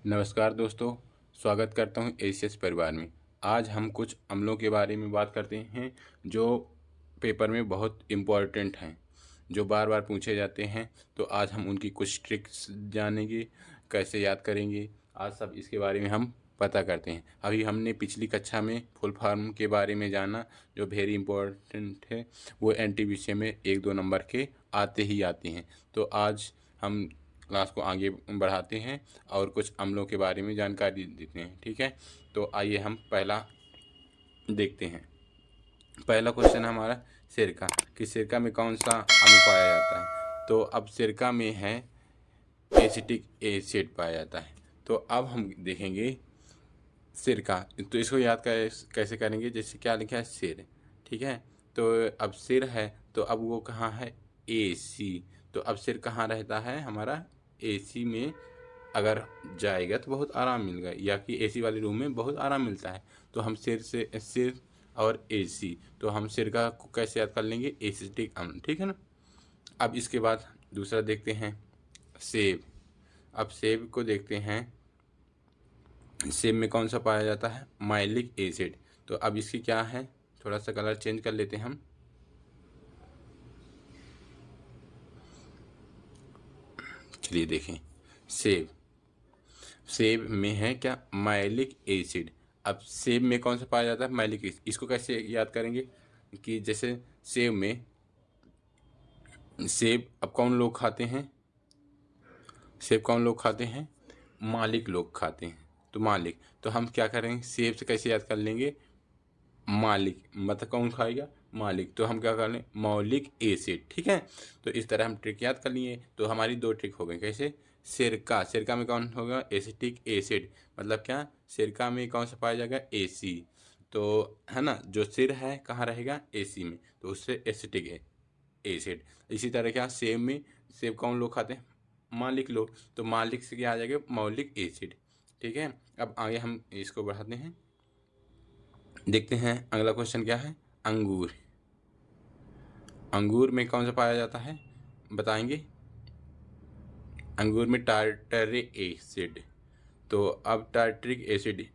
नमस्कार दोस्तों, स्वागत करता हूँ एसीएस परिवार में। आज हम कुछ अम्लों के बारे में बात करते हैं जो पेपर में बहुत इम्पोर्टेंट हैं, जो बार बार पूछे जाते हैं। तो आज हम उनकी कुछ ट्रिक्स जानेंगे, कैसे याद करेंगे, आज सब इसके बारे में हम पता करते हैं। अभी हमने पिछली कक्षा में फुल फॉर्म के बारे में जाना, जो वेरी इम्पोर्टेंट है। वो एनटीपीसी में 1-2 नंबर के आते ही आते हैं। तो आज हम क्लास को आगे बढ़ाते हैं और कुछ अम्लों के बारे में जानकारी देते हैं। ठीक है, तो आइए हम पहला देखते हैं। पहला क्वेश्चन हमारा सिरका, कि सिरका में कौन सा अम्ल पाया जाता है। तो अब सिरका में है एसिटिक एसिड पाया जाता है। तो अब हम देखेंगे सिरका, तो इसको याद कैसे करेंगे। जैसे क्या लिखा है, सिर। ठीक है, तो अब सिर है तो अब वो कहाँ है, एसी। तो अब सिर कहाँ रहता है हमारा, एसी में। अगर जाएगा तो बहुत आराम मिलेगा, या कि एसी वाले रूम में बहुत आराम मिलता है। तो हम सिर और एसी, तो हम सिरका को कैसे याद कर लेंगे, एसिटिक अम्ल। ठीक है ना। अब इसके बाद दूसरा देखते हैं, सेब। अब सेब को देखते हैं, सेब में कौन सा पाया जाता है, माइलिक एसिड। तो अब इसकी क्या है, थोड़ा सा कलर चेंज कर लेते हैं हम। चलिए देखें, सेब, सेब में है क्या, माइलिक एसिड। अब सेब में कौन सा पाया जाता है, माइलिक एसिड। इसको कैसे याद करेंगे कि जैसे सेब में, सेब अब कौन लोग खाते हैं, सेब कौन लोग खाते हैं, मालिक लोग खाते हैं। तो मालिक, तो हम क्या करेंगे, सेब से कैसे याद कर लेंगे, मालिक, मतलब कौन खाएगा, मालिक। तो हम क्या कर लें, मौलिक एसिड। ठीक है, तो इस तरह हम ट्रिक याद कर लिए। तो हमारी 2 ट्रिक हो गई। कैसे, सिरका, सिरका में कौन होगा, एसिटिक एसिड। मतलब क्या, सिरका में कौन सा पाया जाएगा, एसी। तो है ना, जो सिर है कहाँ रहेगा, एसी में, तो उससे एसिटिक है एसिड। इसी तरह क्या, सेब में, सेब कौन लोग खाते हैं, मालिक लोग। तो मालिक से क्या आ जाएगा, मौलिक एसिड। ठीक है, अब आगे हम इसको बढ़ाते हैं, देखते हैं अगला क्वेश्चन क्या है, अंगूर। अंगूर में कौन सा पाया जाता है, बताएंगे। अंगूर में टार्टरिक एसिड। तो अब टार्टरिक एसिड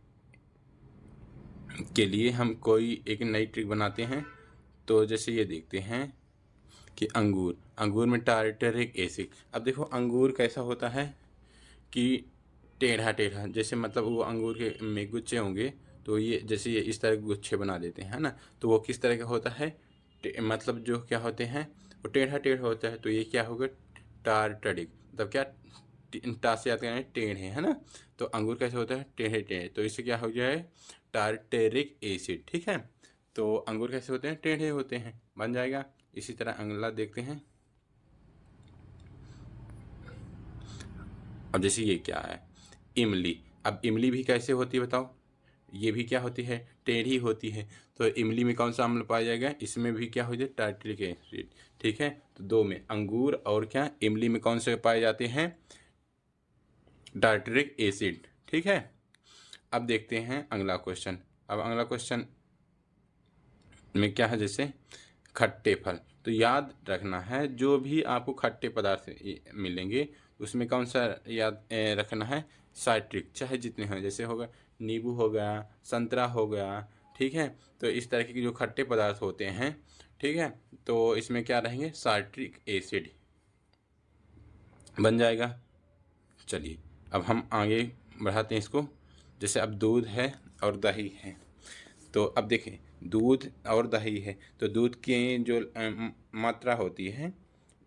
के लिए हम कोई एक नई ट्रिक बनाते हैं। तो जैसे ये देखते हैं कि अंगूर, अंगूर में टार्टरिक एसिड। अब देखो अंगूर कैसा होता है कि टेढ़ा टेढ़ा, जैसे मतलब वो अंगूर के में गुच्छे होंगे, तो ये जैसे ये इस तरह के गुच्छे बना देते हैं, है ना। तो वो किस तरह का होता है, मतलब जो क्या होते हैं, वो टेढ़ा टेढ़ा होता है। तो ये क्या होगा, टार्टरिक, मतलब क्या, टा से याद करें, टेढ़े, है ना। तो अंगूर कैसे होता है, टेढ़े टेढ़े, तो इससे क्या हो जाए, टार्टेरिक एसिड। ठीक है, तो अंगूर कैसे होते हैं, टेढ़े होते हैं, बन जाएगा। इसी तरह अगला देखते हैं। अब जैसे ये क्या है, इमली। अब इमली भी कैसे होती है बताओ, ये भी क्या होती है, टेढ़ी होती है। तो इमली में कौन सा अम्ल पाया जाएगा, इसमें भी क्या हो जाए, टार्टरिक एसिड। ठीक है, तो 2 में, अंगूर और क्या, इमली में कौन से पाए जाते हैं, टार्टरिक एसिड। ठीक है, अब देखते हैं अगला क्वेश्चन। अब अगला क्वेश्चन में क्या है, जैसे खट्टे फल। तो याद रखना है, जो भी आपको खट्टे पदार्थ मिलेंगे उसमें कौन सा याद रखना है, साइट्रिक, चाहे जितने हों। जैसे होगा नींबू हो गया, संतरा हो गया। ठीक है, तो इस तरह के जो खट्टे पदार्थ होते हैं, ठीक है, तो इसमें क्या रहेंगे, साइट्रिक एसिड बन जाएगा। चलिए अब हम आगे बढ़ाते हैं इसको। जैसे अब दूध है और दही है। तो अब देखें, दूध और दही है, तो दूध की जो मात्रा होती है,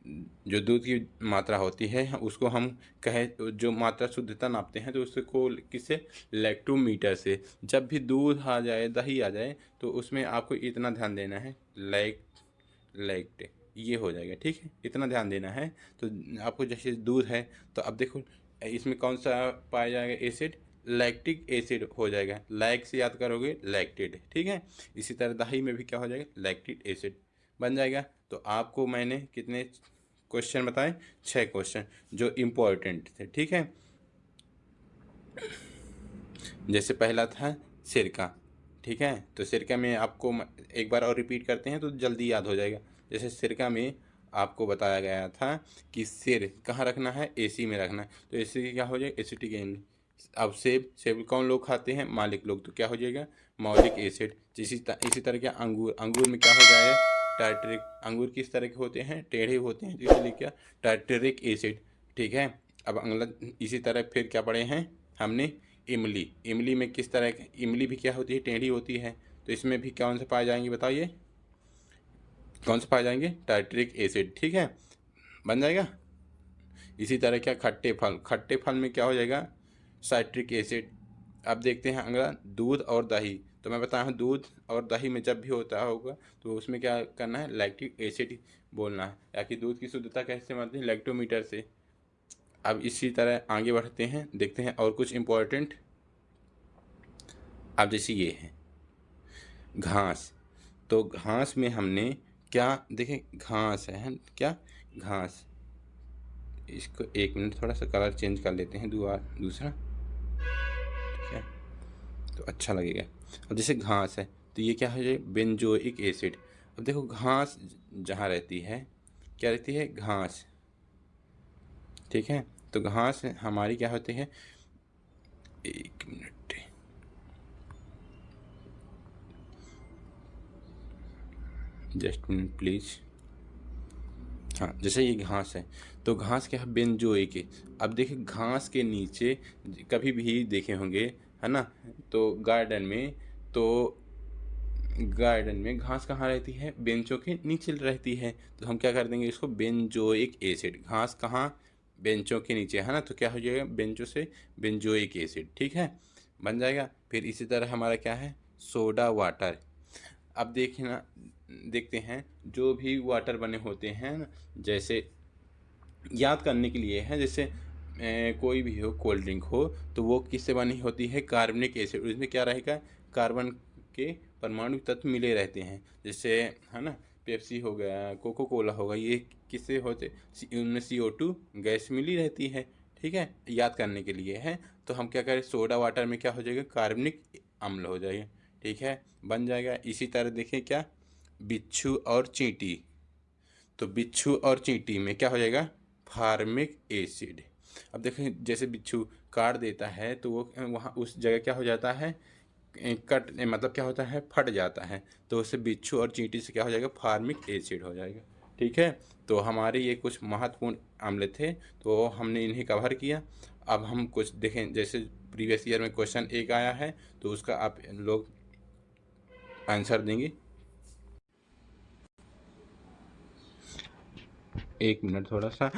जो दूध की मात्रा होती है उसको हम कहे, जो मात्रा शुद्धता नापते हैं, तो उसको किससे, लैक्टोमीटर से। जब भी दूध आ जाए, दही आ जाए, तो उसमें आपको इतना ध्यान देना है, लैक्ट ये हो जाएगा। ठीक है, इतना ध्यान देना है। तो आपको जैसे दूध है, तो अब देखो इसमें कौन सा पाया जाएगा, एसिड, लैक्टिक एसिड हो जाएगा। लैक से याद करोगे, लैक्टेड। ठीक है, इसी तरह दही में भी क्या हो जाएगा, लैक्टिक एसिड बन जाएगा। तो आपको मैंने कितने क्वेश्चन बताए, 6 क्वेश्चन जो इम्पोर्टेंट थे। ठीक है, जैसे पहला था सिरका। ठीक है, तो सिरका में आपको एक बार और रिपीट करते हैं तो जल्दी याद हो जाएगा। जैसे सिरका में आपको बताया गया था कि सिर कहाँ रखना है, एसी में रखना है। तो एसी क्या हो जाएगा, एसिटिक अब सेब कौन लोग खाते हैं? मालिक लोग। तो क्या हो जाएगा? मौलिक एसिड। इसी तरह क्या अंगूर में क्या हो जाएगा? टार्टरिक। अंगूर किस तरह के होते हैं? टेढ़े होते हैं, तो इसलिए क्या? Tartaric acid. ठीक है। अब अगला इसी तरह फिर क्या पढ़े हैं हमने? इमली। इमली में किस तरह इमली भी क्या होती है? टेढ़ी होती है। तो इसमें भी कौन से पाए जाएंगे बताइए? कौन से पाए जाएंगे? Tartaric acid. ठीक है, बन जाएगा। इसी तरह क्या? खट्टे फल। खट्टे फल में क्या हो जाएगा? Citric acid. अब देखते हैं अगला, दूध और दही। तो मैं बताया हूँ दूध और दही में जब भी होता होगा तो उसमें क्या करना है? लैक्टिक एसिड बोलना है। या कि दूध की शुद्धता कैसे मानते हैं? लैक्टोमीटर से। अब इसी तरह आगे बढ़ते हैं, देखते हैं और कुछ इम्पोर्टेंट। अब जैसे ये है घास। तो घास में हमने क्या देखें? घास है क्या? घास। इसको एक मिनट थोड़ा सा कलर चेंज कर लेते हैं, दूसरा। ठीक है, तो अच्छा लगेगा। अब जैसे घास है तो ये क्या है? Benzoic acid. अब देखो घास जहाँ रहती है, क्या रहती है? घास। ठीक है, तो घास हमारी क्या होती है? एक मिनट, जस्ट मिनट प्लीज। हाँ, जैसे ये घास है तो घास क्या है? बेंजोइक है। अब देखिए घास के नीचे कभी भी देखे होंगे, है ना? तो तो गार्डन में घास कहाँ रहती है? बेंचों के नीचे रहती है। तो हम क्या कर देंगे इसको? Benzoic acid. घास कहाँ? बेंचों के नीचे, है ना? तो क्या हो जाएगा? बेंचों से बेंजोइक एसिड। ठीक है, बन जाएगा। फिर इसी तरह हमारा क्या है? Soda water. अब देखना, देखते हैं जो भी वाटर बने होते हैं ना, जैसे याद करने के लिए है, जैसे कोई भी हो कोल्ड ड्रिंक हो तो वो किससे बनी होती है? कार्बनिक एसिड। उसमें क्या रहेगा? कार्बन के परमाणु तत्व मिले रहते हैं। जैसे, है ना, पेप्सी हो गया, कोको कोला होगा, ये किससे होते? उनमें CO2 गैस मिली रहती है। ठीक है, याद करने के लिए है। तो हम क्या करें? सोडा वाटर में क्या हो जाएगा? कार्बनिक अम्ल हो जाएगा। ठीक है, बन जाएगा। इसी तरह देखिए क्या? बिच्छू और चींटी। तो बिच्छू और चींटी में क्या हो जाएगा? Formic acid. अब देखें जैसे बिच्छू काट देता है तो वो वहाँ उस जगह क्या हो जाता है? कट मतलब क्या होता है? फट जाता है। तो उससे बिच्छू और चींटी से क्या हो जाएगा? फार्मिक एसिड हो जाएगा। ठीक है, तो हमारे ये कुछ महत्वपूर्ण अम्ल थे, तो हमने इन्हें कवर किया। अब हम कुछ देखें, जैसे प्रीवियस ईयर में क्वेश्चन एक आया है तो उसका आप लोग आंसर देंगे। एक मिनट थोड़ा सा,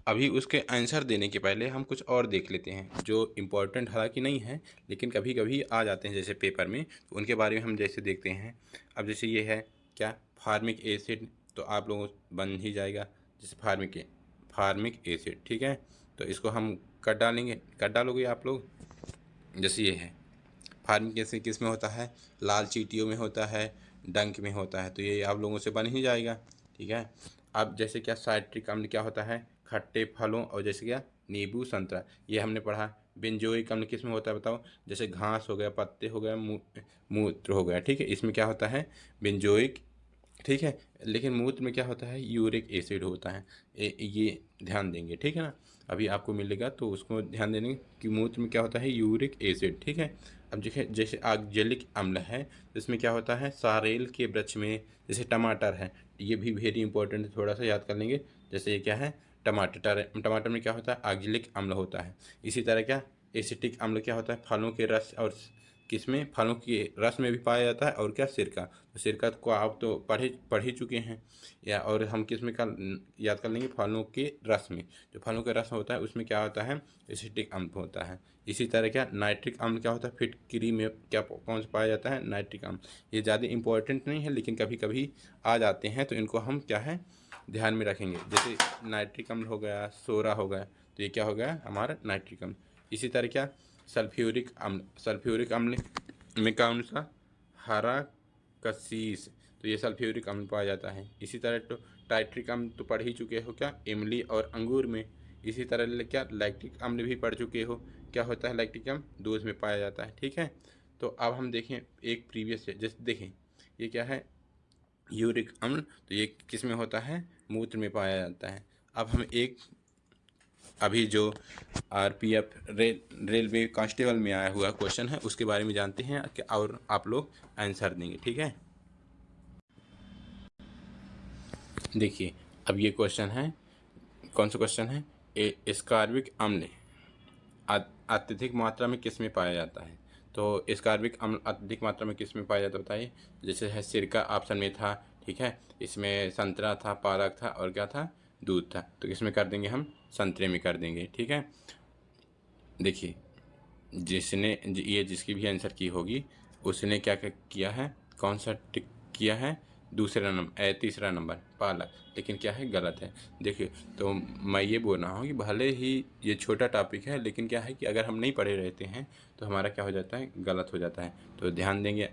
अभी उसके आंसर देने के पहले हम कुछ और देख लेते हैं जो इम्पोर्टेंट हालांकि नहीं है लेकिन कभी कभी आ जाते हैं जैसे पेपर में, तो उनके बारे में हम जैसे देखते हैं। अब जैसे ये है क्या? Formic acid. तो आप लोगों बन ही जाएगा जैसे फार्मिक एसिड। ठीक है, तो इसको हम कट डालेंगे, कट डालोगे आप लोग। जैसे ये है फार्मिक एसिड किस में होता है? लाल चींटियों में होता है, डंक में होता है, तो ये आप लोगों से बन ही जाएगा। ठीक है, अब जैसे क्या? साइट्रिक अम्ल क्या होता है? खट्टे फलों और जैसे क्या? नींबू, संतरा, ये हमने पढ़ा। बेंजोइक अम्ल किस में होता है बताओ? जैसे घास हो गया, पत्ते हो गए, मूत्र हो गया। ठीक है, इसमें क्या होता है? बेंजोइक। ठीक है, लेकिन मूत्र में क्या होता है? यूरिक एसिड होता है। ये ध्यान देंगे, ठीक है ना? अभी आपको मिलेगा तो उसको ध्यान देंगे कि मूत्र में क्या होता है? Uric acid. ठीक है, अब देखिए जैसे ऑक्जेलिक अम्ल है तो इसमें क्या होता है? सारेल के वृक्ष में, जैसे टमाटर है, ये भी वेरी इंपॉर्टेंट है, थोड़ा सा याद कर लेंगे। जैसे ये क्या है? टमाटर। टमाटर में क्या होता है? ऑक्जेलिक अम्ल होता है। इसी तरह क्या? एसिटिक अम्ल क्या होता है? फलों के रस और किसमें? फलों के रस में भी पाया जाता है। और क्या? सिरका। तो सिरका को आप तो पढ़ ही चुके हैं, या और हम किस में का याद कर लेंगे? फलों के रस में। जो फलों का रस होता है उसमें क्या होता है? एसिटिक अम्ल होता है। इसी तरह क्या? नाइट्रिक अम्ल क्या होता है? फिटकरी में क्या कौन सा पाया जाता है? नाइट्रिक अम्ल। ये ज़्यादा इंपॉर्टेंट नहीं है लेकिन कभी कभी आ जाते हैं, तो इनको हम क्या है? ध्यान में रखेंगे। जैसे नाइट्रिक अम्ल हो गया, सोरा हो गया, तो ये क्या हो गया? हमारा नाइट्रिक अम्ल। इसी तरह क्या? सल्फ्यूरिक अम्ल। सल्फ्यूरिक अम्ल में कौन सा? हरा कसीस। तो ये सल्फ्यूरिक अम्ल पाया जाता है। इसी तरह तो टाइट्रिक अम्ल तो पढ़ ही चुके हो क्या? इमली और अंगूर में। इसी तरह क्या? लैक्टिक अम्ल भी पढ़ चुके हो। क्या होता है लैक्टिक अम्ल? दूध में पाया जाता है। ठीक है, तो अब हम देखें एक प्रीवियस जैसे देखें, ये क्या है? यूरिक अम्ल। तो ये किस में होता है? मूत्र में पाया जाता है। अब हम एक अभी जो आरपीएफ रेलवे कांस्टेबल में आया हुआ क्वेश्चन है उसके बारे में जानते हैं और आप लोग आंसर देंगे, ठीक है। देखिए अब ये क्वेश्चन है, कौन सा क्वेश्चन है, स्कार्बिक अम्ल अत्यधिक मात्रा में किस में पाया जाता है। तो स्कार्बिक अम्ल अत्यधिक मात्रा में किस में पाया जाता है बताइए। जैसे है सिरका ऑप्शन में था, ठीक है, इसमें संतरा था, पालक था और क्या था, दूध था। तो किसमें कर देंगे हम, संतरे में कर देंगे, ठीक है। देखिए जिसने ये जिसकी भी आंसर की होगी उसने क्या क्या किया है, कौन सा टिक किया है, दूसरा नंबर तीसरा नंबर पालक, लेकिन क्या है, गलत है। देखिए तो मैं ये बोल रहा हूँ कि भले ही ये छोटा टॉपिक है लेकिन क्या है कि अगर हम नहीं पढ़े रहते हैं तो हमारा क्या हो जाता है, गलत हो जाता है। तो ध्यान देंगे,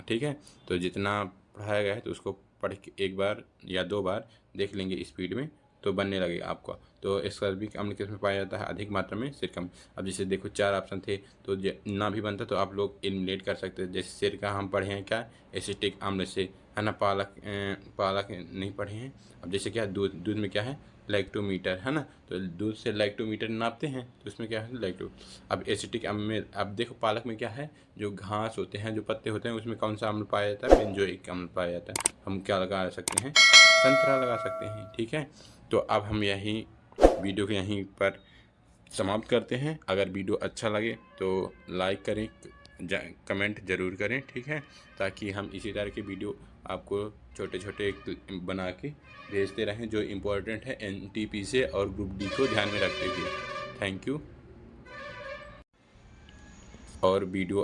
ठीक है। तो जितना पढ़ाया गया है तो उसको पढ़ के एक बार या 2 बार देख लेंगे स्पीड में तो बनने लगेगा आपको। तो स्कार्बिक अम्ल किस में पाया जाता है, अधिक मात्रा में सिरका में। अब जैसे देखो 4 ऑप्शन थे तो ना भी बनता तो आप लोग एलिमिनेट कर सकते हैं। जैसे सिरका हम पढ़े हैं क्या, एसिटिक अम्ल से, है ना। पालक नहीं पढ़े हैं। अब जैसे क्या दूध में क्या है, लैक्टोमीटर, है ना। तो दूध से लैक्टोमीटर नापते हैं तो उसमें क्या है, लैक्टो। अब एसिटिक अम्ल में अब देखो पालक में क्या है, जो घास होते हैं, जो पत्ते होते हैं, उसमें कौन सा अम्ल पाया जाता है, बेंजोइक अम्ल पाया जाता है। हम क्या लगा सकते हैं, संतरा लगा सकते हैं, ठीक है। तो अब हम यहीं वीडियो को यहीं पर समाप्त करते हैं। अगर वीडियो अच्छा लगे तो लाइक करें, कमेंट ज़रूर करें, ठीक है, ताकि हम इसी तरह की वीडियो आपको छोटे छोटे बना के भेजते रहें जो इम्पोर्टेंट है एनटीपी से और ग्रुप डी को ध्यान में रखते हुए। Thank you. और वीडियो